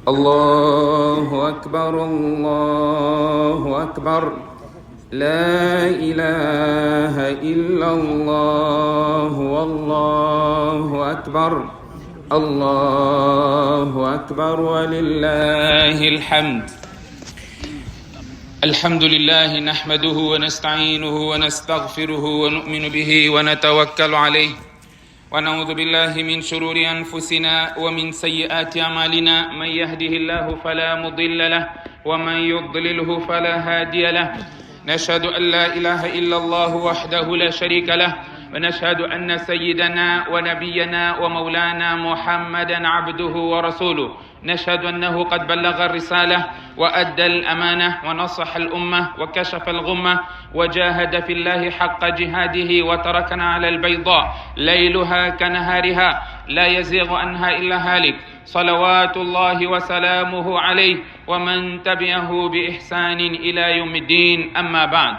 الله أكبر الله أكبر لا إله إلا الله والله أكبر الله أكبر ولله الحمد. الحمد لله نحمده ونستعينه ونستغفره ونؤمن به ونتوكل عليه ونعوذ بالله من شرور أنفسنا ومن سيئات أعمالنا. من يهده الله فلا مضل له ومن يضلله فلا هادي له. نشهد أن لا إله إلا الله وحده لا شريك له ونشهد أن سيدنا ونبينا ومولانا محمدا عبده ورسوله. نشهد أنه قد بلغ الرسالة وأدى الأمانة ونصح الأمة وكشف الغمة وجاهد في الله حق جهاده وتركنا على البيضاء ليلها كنهارها لا يزيغ عنها إلا هالك. صلوات الله وسلامه عليه ومن تبعه بإحسان إلى يوم الدين. أما بعد،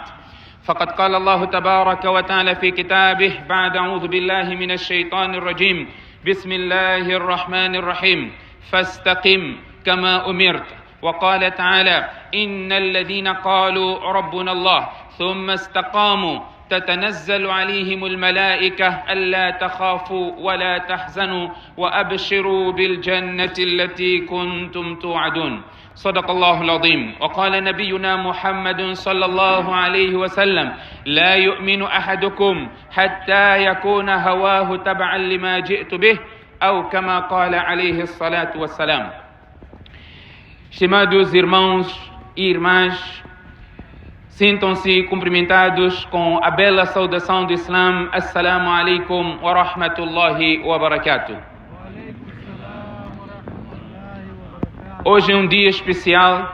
فقد قال الله تبارك وتعالى في كتابه بعد أعوذ بالله من الشيطان الرجيم: بسم الله الرحمن الرحيم فاستقم كما أمرت. وقال تعالى: إن الذين قالوا ربنا الله ثم استقاموا تتنزل عليهم الملائكة ألا تخافوا ولا تحزنوا وأبشروا بالجنة التي كنتم توعدون. صدق الله العظيم. وقال نبينا محمد صلى الله عليه وسلم: لا يؤمن أحدكم حتى يكون هواه تبعا لما جئت به أو كما قال عليه الصلاة والسلام. Estimados irmãos e irmãs, sintam-se cumprimentados com a bela saudação do Islã: Assalamu alaikum wa rahmatullahi wa barakatuh. Hoje é um dia especial,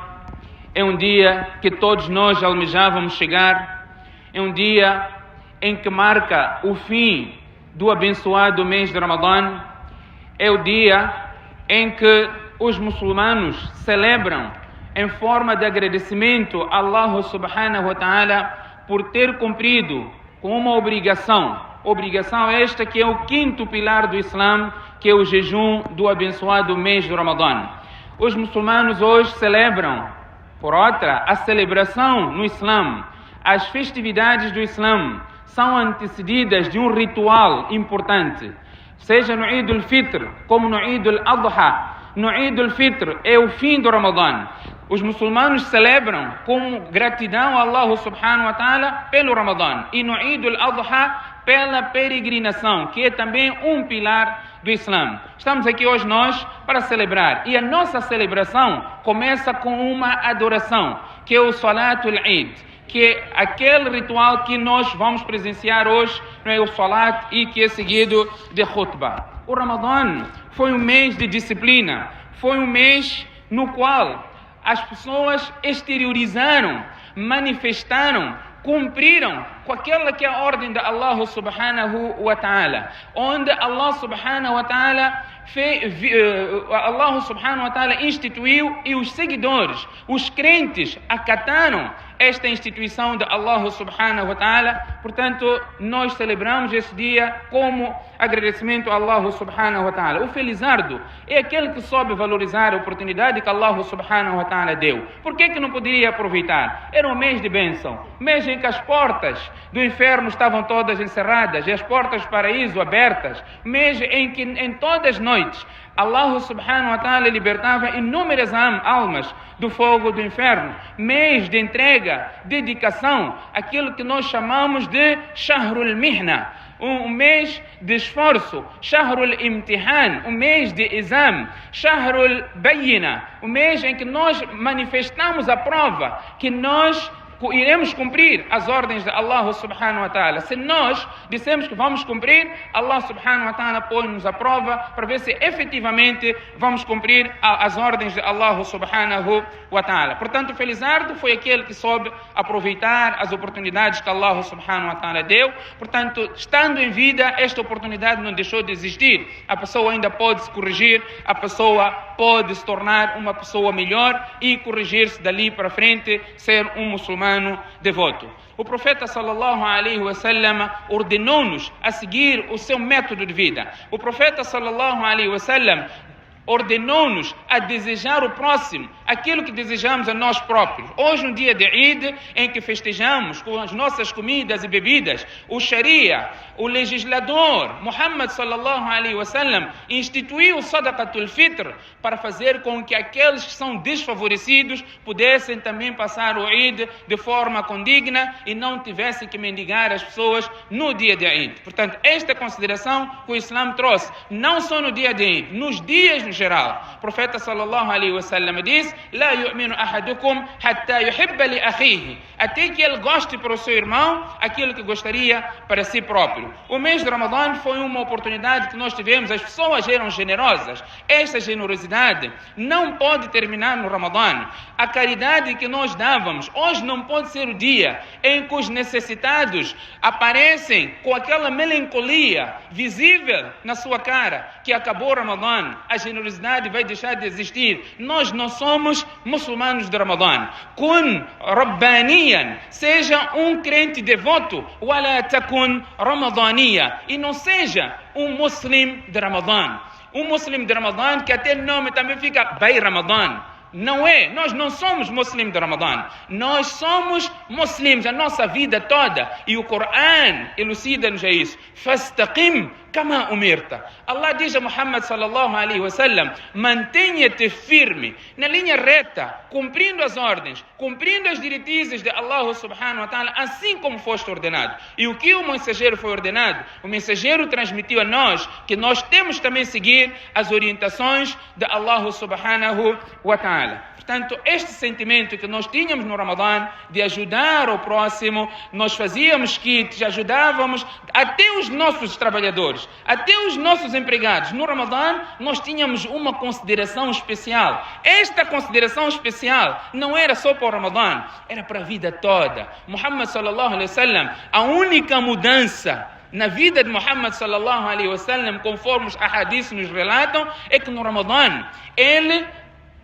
é um dia que todos nós almejávamos chegar, é um dia em que marca o fim do abençoado mês de Ramadã, é o dia em que os muçulmanos celebram em forma de agradecimento a Allah subhanahu wa ta'ala por ter cumprido com uma obrigação esta que é o quinto pilar do Islã, que é o jejum do abençoado mês de Ramadã. Os muçulmanos hoje celebram, por outra, a celebração no Islã. As festividades do Islã são antecedidas de um ritual importante, seja no Eid al-Fitr como no Eid al-Adha. No Eid al-Fitr é o fim do Ramadã. Os muçulmanos celebram com gratidão a Allah subhanahu wa ta'ala pelo Ramadã. E no Eid al-Adha pela peregrinação, que é também um pilar do Islã. Estamos aqui hoje nós para celebrar. E a nossa celebração começa com uma adoração, que é o Salatul Eid, que é aquele ritual que nós vamos presenciar hoje, não é o Salat, e que é seguido de Khutbah. O Ramadã foi um mês de disciplina, foi um mês no qual as pessoas exteriorizaram, manifestaram, cumpriram com aquela que é a ordem de Allah subhanahu wa ta'ala, onde Allah subhanahu wa ta'ala instituiu e os seguidores, os crentes, acataram esta instituição de Allah subhanahu wa ta'ala. Portanto, nós celebramos esse dia como agradecimento a Allah subhanahu wa ta'ala. O felizardo é aquele que soube valorizar a oportunidade que Allah subhanahu wa ta'ala deu. Por que não poderia aproveitar? Era um mês de bênção, mês em que as portas do inferno estavam todas encerradas e as portas do paraíso abertas, mês em que em todas as noites Allah subhanahu wa ta'ala libertava inúmeras almas do fogo do inferno, mês de entrega, dedicação, aquilo que nós chamamos de Shahrul Mihna, um mês de esforço, Shahrul Imtihan, um mês de exame, Shahrul Bayina, um mês em que nós manifestamos a prova que nós iremos cumprir as ordens de Allah subhanahu wa ta'ala. Se nós dissemos que vamos cumprir, Allah subhanahu wa ta'ala põe-nos à prova para ver se efetivamente vamos cumprir as ordens de Allah subhanahu wa ta'ala. Portanto, o felizardo foi aquele que soube aproveitar as oportunidades que Allah subhanahu wa ta'ala deu. Portanto, estando em vida, esta oportunidade não deixou de existir. A pessoa ainda pode se corrigir, a pessoa pode se tornar uma pessoa melhor e corrigir-se dali para frente, ser um muçulmano devoto. O profeta sallallahu alaihi wasallam ordenou-nos a seguir o seu método de vida. O profeta sallallahu alaihi wasallam ordenou-nos a desejar o próximo, aquilo que desejamos a nós próprios. Hoje, um dia de Eid, em que festejamos com as nossas comidas e bebidas, o Sharia, o legislador, Muhammad sallallahu alaihi wasallam, instituiu o Sadaqatul Fitr para fazer com que aqueles que são desfavorecidos pudessem também passar o Eid de forma condigna e não tivessem que mendigar as pessoas no dia de Eid. Portanto, esta consideração que o Islã trouxe, não só no dia de Eid, nos dias no geral. O profeta sallallahu alaihi wasallam diz: "La yu'minu ahadukum hatta yuhibba li akhihi", até que ele goste para o seu irmão aquilo que gostaria para si próprio. O mês de Ramadã foi uma oportunidade que nós tivemos, as pessoas eram generosas. Esta generosidade não pode terminar no Ramadã. A caridade que nós dávamos, hoje não pode ser o dia em que os necessitados aparecem com aquela melancolia visível na sua cara, que acabou o Ramadã, a generosidade vai deixar de existir. Nós não somos muçulmanos de Ramadã. Kun Rabbaniyan, seja um crente devoto, wala takun Ramadaniya, e não seja um muslim de Ramadã. Um muslim de Ramadã que até o nome também fica Bay Ramadã. Não é, nós não somos muslims de Ramadã, nós somos muslims a nossa vida toda, e o Coran elucida-nos a isso. Fastaqim kama umirta. Allah diz a Muhammad sallallahu alaihi wasallam: mantenha-te firme na linha reta, cumprindo as ordens, cumprindo as diretrizes de Allah subhanahu wa ta'ala, assim como foste ordenado. E o que o mensageiro foi ordenado, o mensageiro transmitiu a nós que nós temos também seguir as orientações de Allah subhanahu wa ta'ala. Portanto, este sentimento que nós tínhamos no Ramadã de ajudar o próximo, nós fazíamos kits, ajudávamos até os nossos trabalhadores, até os nossos empregados. No Ramadã, nós tínhamos uma consideração especial. Esta consideração especial não era só para o Ramadã, era para a vida toda. Muhammad sallallahu alaihi wasallam, a única mudança na vida de Muhammad sallallahu alaihi wasallam, conforme os hadiths nos relatam, é que no Ramadã ele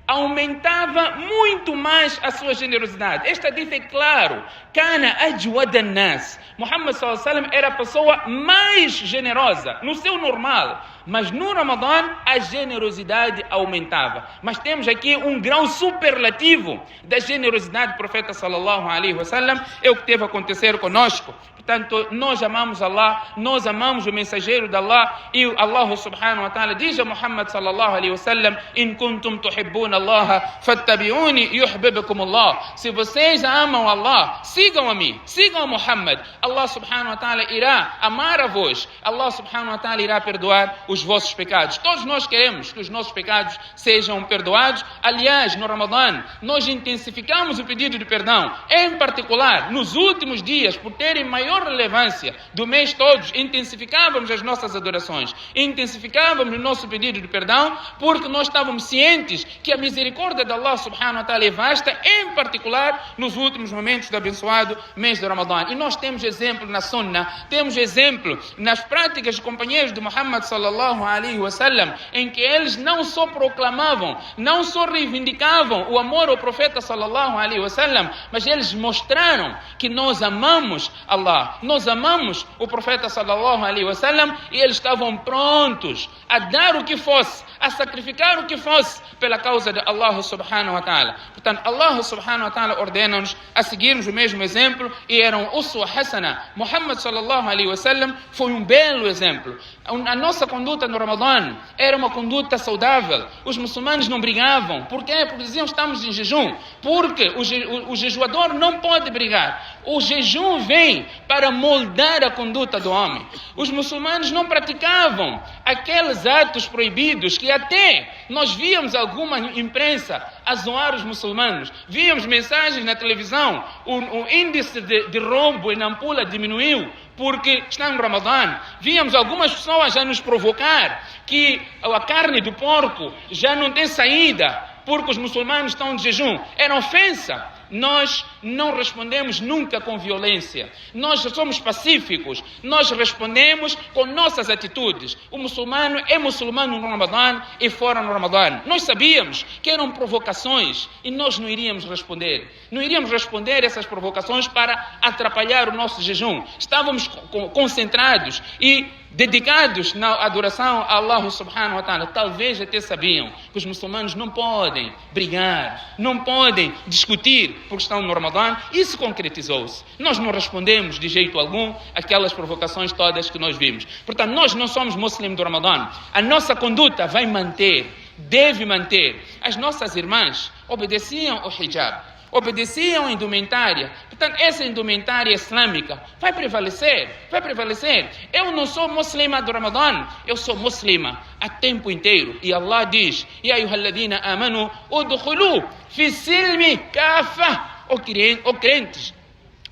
aumentava muito mais a sua generosidade. Esta diz é claro: Kana ajwada nas. Muhammad sallallahu alaihi wasallam era a pessoa mais generosa no seu normal, mas no Ramadã a generosidade aumentava. Mas temos aqui um grau superlativo da generosidade do profeta sallallahu alaihi wasallam. É o que teve a acontecer conosco. Portanto, nós amamos Allah, nós amamos o mensageiro de Allah, e Allah subhanahu wa ta'ala diz a Muhammad sallallahu alaihi wasallam: in kuntum tuhibbuna Allah fattabi'uni yuhibbukum Allah. Se vocês amam Allah, sigam a mim, sigam a Muhammad. Allah subhanahu wa ta'ala irá amar a vós. Allah subhanahu wa ta'ala irá perdoar os vossos pecados. Todos nós queremos que os nossos pecados sejam perdoados. Aliás, no Ramadã, nós intensificamos o pedido de perdão. Em particular, nos últimos dias, por terem maior relevância do mês todos, intensificávamos as nossas adorações, intensificávamos o nosso pedido de perdão, porque nós estávamos cientes que a misericórdia de Allah subhanahu wa ta'ala é vasta, em particular nos últimos momentos do abençoado mês de Ramadã. E nós temos exemplo na Sunnah, temos exemplo nas práticas de companheiros de Muhammad sallallahu alaihi wasallam, em que eles não só proclamavam, não só reivindicavam o amor ao profeta sallallahu alaihi wasallam, mas eles mostraram que nós amamos Allah, nós amamos o profeta sallallahu alaihi wasallam, e eles estavam prontos a dar o que fosse, a sacrificar o que fosse pela causa de Allah subhanahu wa ta'ala. Portanto, Allah subhanahu wa ta'ala ordena-nos a seguirmos o mesmo exemplo, e eram uswa hasana. Muhammad sallallahu alaihi wasallam foi um belo exemplo. A nossa conduta no Ramadã era uma conduta saudável. Os muçulmanos não brigavam. Por quê? Porque diziam: estamos em jejum. Porque o jejuador não pode brigar. O jejum vem para moldar a conduta do homem. Os muçulmanos não praticavam aqueles atos proibidos que até nós víamos alguma imprensa a zoar os muçulmanos. Víamos mensagens na televisão: o índice de roubo em Nampula diminuiu porque está no Ramadã. Víamos algumas pessoas a nos provocar que a carne do porco já não tem saída porque os muçulmanos estão de jejum. Era ofensa. Nós não respondemos nunca com violência. Nós somos pacíficos. Nós respondemos com nossas atitudes. O muçulmano é muçulmano no Ramadã e fora no Ramadã. Nós sabíamos que eram provocações e nós não iríamos responder. Não iríamos responder essas provocações para atrapalhar o nosso jejum. Estávamos concentrados e dedicados na adoração a Allah subhanahu wa ta'ala. Talvez até sabiam que os muçulmanos não podem brigar, não podem discutir porque estão no Ramadã. Isso concretizou-se. Nós não respondemos de jeito algum aquelas provocações todas que nós vimos. Portanto, nós não somos muçulmanos do Ramadã. A nossa conduta vai manter, deve manter. As nossas irmãs obedeciam ao hijab, obedeciam à indumentária. Portanto, essa indumentária islâmica vai prevalecer, vai prevalecer. Eu não sou muçulmana do Ramadã, eu sou muçulmana a tempo inteiro. E Allah diz: Ya ayyuhalladhina amanu udkhulu fi silmi kafa. Ó crentes,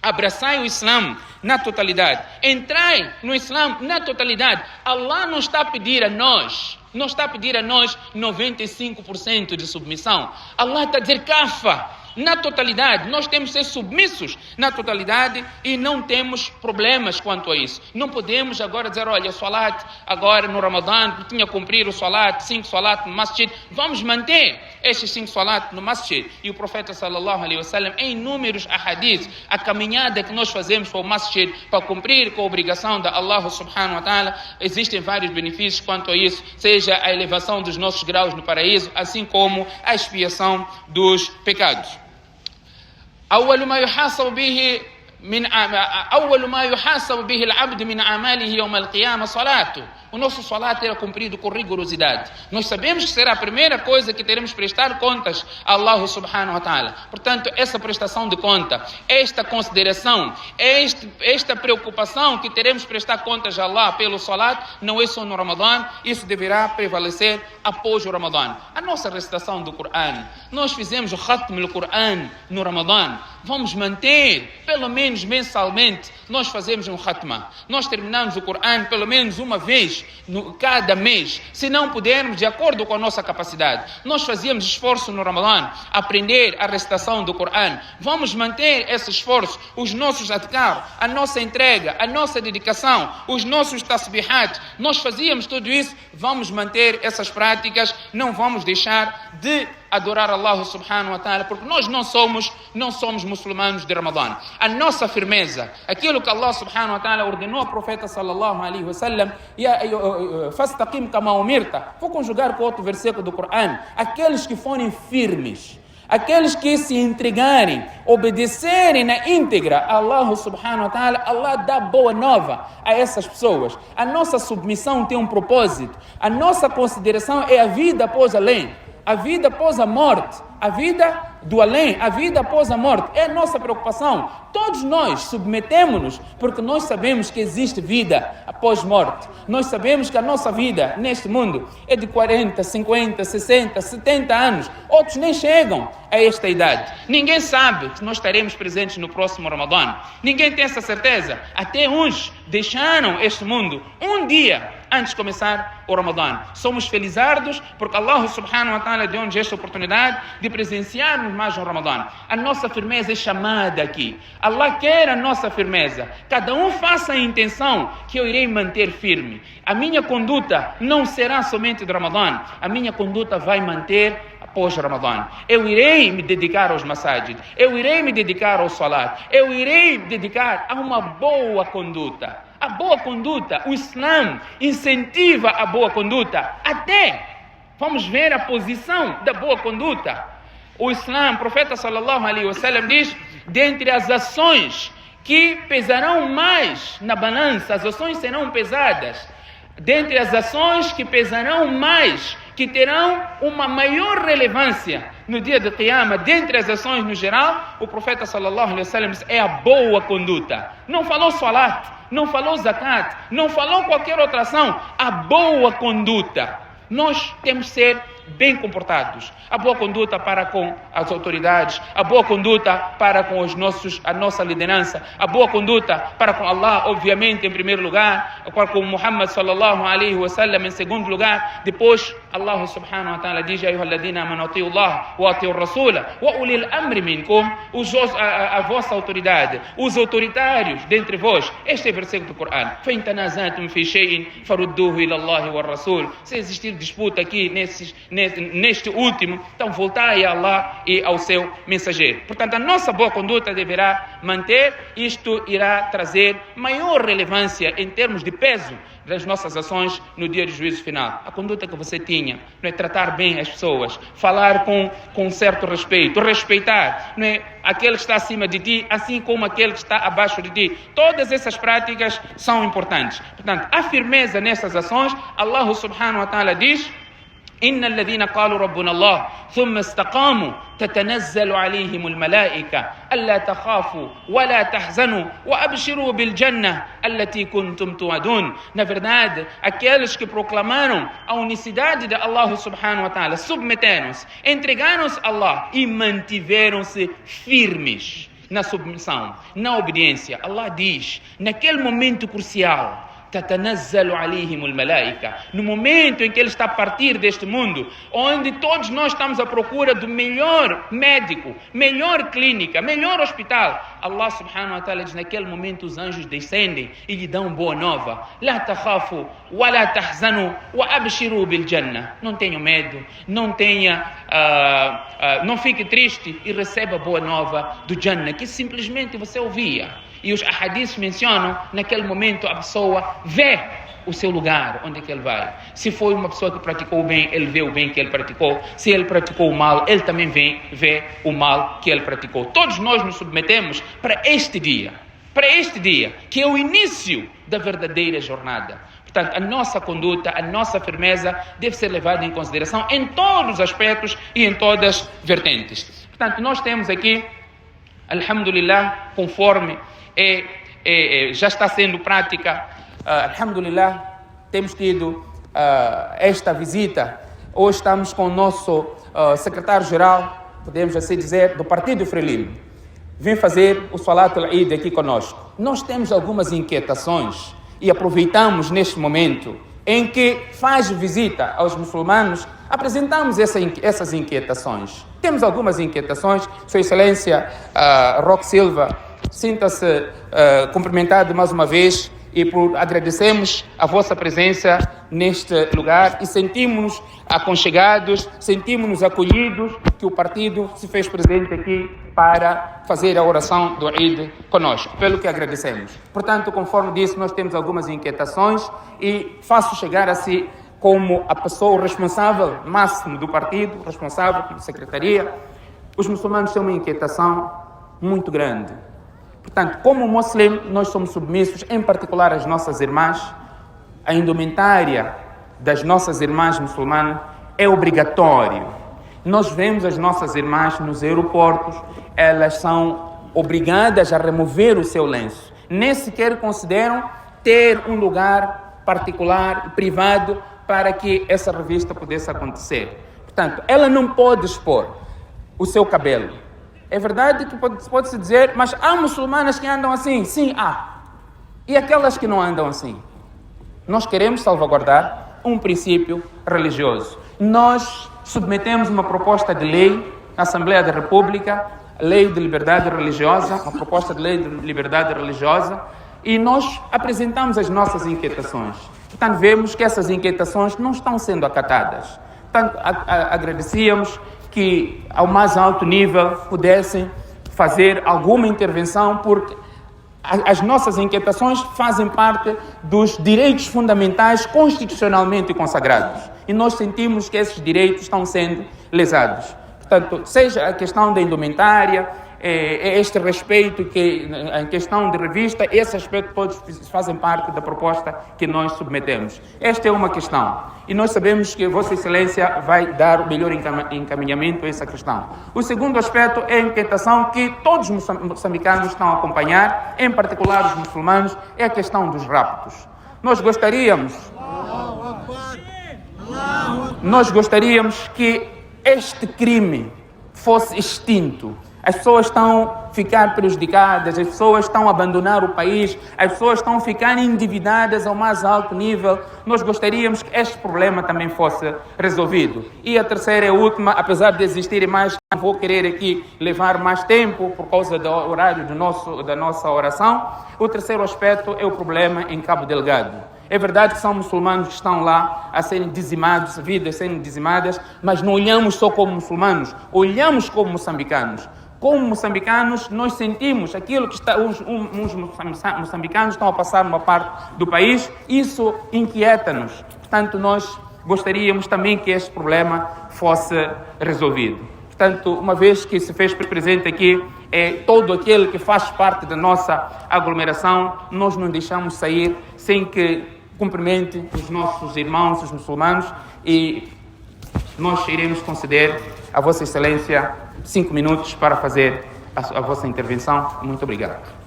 abraçai o Islã na totalidade. Entrai no Islã na totalidade. Allah não está a pedir a nós, não está a pedir a nós 95% de submissão. Allah está a dizer kafa. Na totalidade, nós temos que ser submissos na totalidade e não temos problemas quanto a isso. Não podemos agora dizer: olha, salat agora no Ramadã, tinha que cumprir o salat, 5 salat no masjid. Vamos manter estes 5 salat no masjid. E o profeta sallallahu alaihi wasallam, em inúmeros ahadiths, a caminhada que nós fazemos para o masjid, para cumprir com a obrigação da Allah subhanahu wa ta'ala, existem vários benefícios quanto a isso, seja a elevação dos nossos graus no paraíso, assim como a expiação dos pecados. أول ما يحاسب به العبد من أعماله يوم القيامة صلاته. O nosso salat era cumprido com rigorosidade. Nós sabemos que será a primeira coisa que teremos que prestar contas a Allah subhanahu wa ta'ala. Portanto, essa prestação de conta, esta consideração, esta preocupação que teremos que prestar contas a Allah pelo salat, não é só no Ramadã, isso deverá prevalecer após o Ramadã. A nossa recitação do Coran, nós fizemos o khatm do Coran no Ramadã, vamos manter, pelo menos mensalmente, nós fazemos um khatma. Nós terminamos o Coran pelo menos uma vez cada mês, se não pudermos, de acordo com a nossa capacidade. Nós fazíamos esforço no Ramadã, aprender a recitação do Coran. Vamos manter esse esforço, os nossos adhkar, a nossa entrega, a nossa dedicação, os nossos tasbihat. Nós fazíamos tudo isso, vamos manter essas práticas, não vamos deixar de adorar Allah subhanahu wa ta'ala, porque nós não somos muçulmanos de Ramadã. A nossa firmeza, aquilo que Allah subhanahu wa ta'ala ordenou ao profeta sallallahu alaihi wasallam, fastaqim kama umirta. Vou conjugar com outro versículo do Coran: aqueles que forem firmes, aqueles que se entregarem, obedecerem na íntegra a Allah subhanahu wa ta'ala, Allah dá boa nova a essas pessoas. A nossa submissão tem um propósito, a nossa consideração é a vida após além, a vida após a morte, a vida do além, a vida após a morte. É a nossa preocupação. Todos nós submetemos-nos porque nós sabemos que existe vida após morte. Nós sabemos que a nossa vida neste mundo é de 40, 50, 60, 70 anos. Outros nem chegam a esta idade. Ninguém sabe que nós estaremos presentes no próximo Ramadã. Ninguém tem essa certeza. Até uns deixaram este mundo um dia antes de começar o Ramadã. Somos felizardos porque Allah subhanahu wa ta'ala deu-nos esta oportunidade de presenciarmos mais um Ramadã. A nossa firmeza é chamada aqui. Allah quer a nossa firmeza. Cada um faça a intenção que eu irei manter firme. A minha conduta não será somente de Ramadã. A minha conduta vai manter após o Ramadã. Eu irei me dedicar aos masajid. Eu irei me dedicar ao salat. Eu irei me dedicar a uma boa conduta. A boa conduta, o Islã incentiva a boa conduta. Até vamos ver a posição da boa conduta. O Islã, o profeta sallallahu alaihi wasallam diz: dentre as ações que pesarão mais na balança, as ações serão pesadas. Dentre as ações que pesarão mais, que terão uma maior relevância no dia de Qiyamah, dentre as ações no geral, o profeta sallallahu alaihi wasallam diz: é a boa conduta. Não falou salat, não falou zakat, não falou qualquer outra ação. A boa conduta. Nós temos que ser bem comportados. A boa conduta para com as autoridades, a boa conduta para com a nossa liderança, a boa conduta para com Allah, obviamente, em primeiro lugar, para com Muhammad sallallahu alaihi wasallam em segundo lugar. Depois, Allah subhanahu wa ta'ala diz: ayyuhalladhina amanu ati'u Allah wa ati'u ar-rasula wa ulil amri minkum. A vossa autoridade, os autoritários dentre vós. Este é o versículo do Coran. Fa in tanazatum fi shay'in farudduhu ila Allah wa ar-rasul. Se existir disputa aqui neste último, então voltai a Allah e ao seu mensageiro. Portanto, a nossa boa conduta deverá manter, isto irá trazer maior relevância em termos de peso das nossas ações no dia do juízo final. A conduta que você tinha, não é tratar bem as pessoas, falar com certo respeito, respeitar, não é aquele que está acima de ti, assim como aquele que está abaixo de ti. Todas essas práticas são importantes. Portanto, a firmeza nessas ações, Allah subhanahu wa ta'ala diz: إن الذين قالوا ربنا الله ثم استقاموا تتنزل عليهم الملائكة ألا تخافوا ولا تحزنوا وأبشروا بالجنة التي كنتم توعدون. Na verdade, aqueles que proclamaram a unicidade de Allah subhanahu wa ta'ala, submeteram-se, entregaram-se a Allah e mantiveram-se firmes na submissão, na obediência. Allah diz, naquele momento crucial, تتنزل عليهم الملائكة, no momento em que ele está a partir deste mundo, onde todos nós estamos à procura do melhor médico, melhor clínica, melhor hospital, Allah subhanahu wa ta'ala diz, naquele momento os anjos descendem e lhe dão boa nova. لا تخافوا ولا تحزنوا وأبشروا بالجنة. Não tenha medo, não fique triste e receba boa nova do Jannah, que simplesmente você ouvia. E os ahadiths mencionam, naquele momento a pessoa vê o seu lugar, onde é que ele vai. Se foi uma pessoa que praticou o bem, ele vê o bem que ele praticou. Se ele praticou o mal, ele também vê o mal que ele praticou. Todos nós nos submetemos para este dia, que é o início da verdadeira jornada. Portanto, a nossa conduta, a nossa firmeza deve ser levada em consideração em todos os aspectos e em todas as vertentes. Portanto, nós temos aqui, alhamdulillah, conforme já está sendo prática, alhamdulillah, temos tido esta visita. Hoje estamos com o nosso secretário-geral, podemos assim dizer, do Partido Frelimo. Vem fazer o Salat al-Eid aqui conosco. Nós temos algumas inquietações e aproveitamos neste momento em que faz visita aos muçulmanos, apresentamos essas inquietações. Temos algumas inquietações. Sua Excelência Roque Silva, sinta-se cumprimentado mais uma vez e agradecemos a vossa presença neste lugar e sentimos-nos aconchegados, sentimos-nos acolhidos, que o partido se fez presente aqui para fazer a oração do Eid conosco, pelo que agradecemos. Portanto, conforme disse, nós temos algumas inquietações e faço chegar a si, como a pessoa responsável máximo do partido, responsável pela secretaria. Os muçulmanos têm uma inquietação muito grande. Portanto, como muslim, nós somos submissos, em particular as nossas irmãs. A indumentária das nossas irmãs muçulmanas é obrigatório. Nós vemos as nossas irmãs nos aeroportos, elas são obrigadas a remover o seu lenço. Nem sequer consideram ter um lugar particular, privado, para que essa revista pudesse acontecer. Portanto, ela não pode expor o seu cabelo. É verdade que pode-se dizer, mas há muçulmanas que andam assim? Sim, há. E aquelas que não andam assim? Nós queremos salvaguardar um princípio religioso. Nós submetemos uma proposta de lei à Assembleia da República, Lei de Liberdade Religiosa, uma proposta de lei de liberdade religiosa, e nós apresentamos as nossas inquietações. Portanto, vemos que essas inquietações não estão sendo acatadas. Portanto, agradecíamos que ao mais alto nível pudessem fazer alguma intervenção, porque as nossas inquietações fazem parte dos direitos fundamentais constitucionalmente consagrados. E nós sentimos que esses direitos estão sendo lesados. Portanto, seja a questão da indumentária, este respeito que em questão de revista, esse aspecto todos fazem parte da proposta que nós submetemos. Esta é uma questão e nós sabemos que Vossa Excelência vai dar o melhor encaminhamento a essa questão. O segundo aspecto é a inquietação que todos os moçambicanos estão a acompanhar, em particular os muçulmanos, é a questão dos raptos. Nós gostaríamos que este crime fosse extinto. As pessoas estão a ficar prejudicadas, as pessoas estão a abandonar o país, as pessoas estão a ficar endividadas ao mais alto nível. Nós gostaríamos que este problema também fosse resolvido. E a terceira e última, apesar de existirem mais, não vou querer aqui levar mais tempo por causa do horário da nossa oração. O terceiro aspecto é o problema em Cabo Delgado. É verdade que são muçulmanos que estão lá a serem dizimados, vidas sendo dizimadas, mas não olhamos só como muçulmanos, olhamos como moçambicanos. Como moçambicanos, nós sentimos aquilo que uns moçambicanos estão a passar numa parte do país, isso inquieta-nos. Portanto, nós gostaríamos também que este problema fosse resolvido. Portanto, uma vez que se fez presente aqui, todo aquele que faz parte da nossa aglomeração, nós não deixamos sair sem que cumprimente os nossos irmãos, os muçulmanos, e nós iremos conceder a Vossa Excelência 5 minutos para fazer a vossa intervenção. Muito obrigado.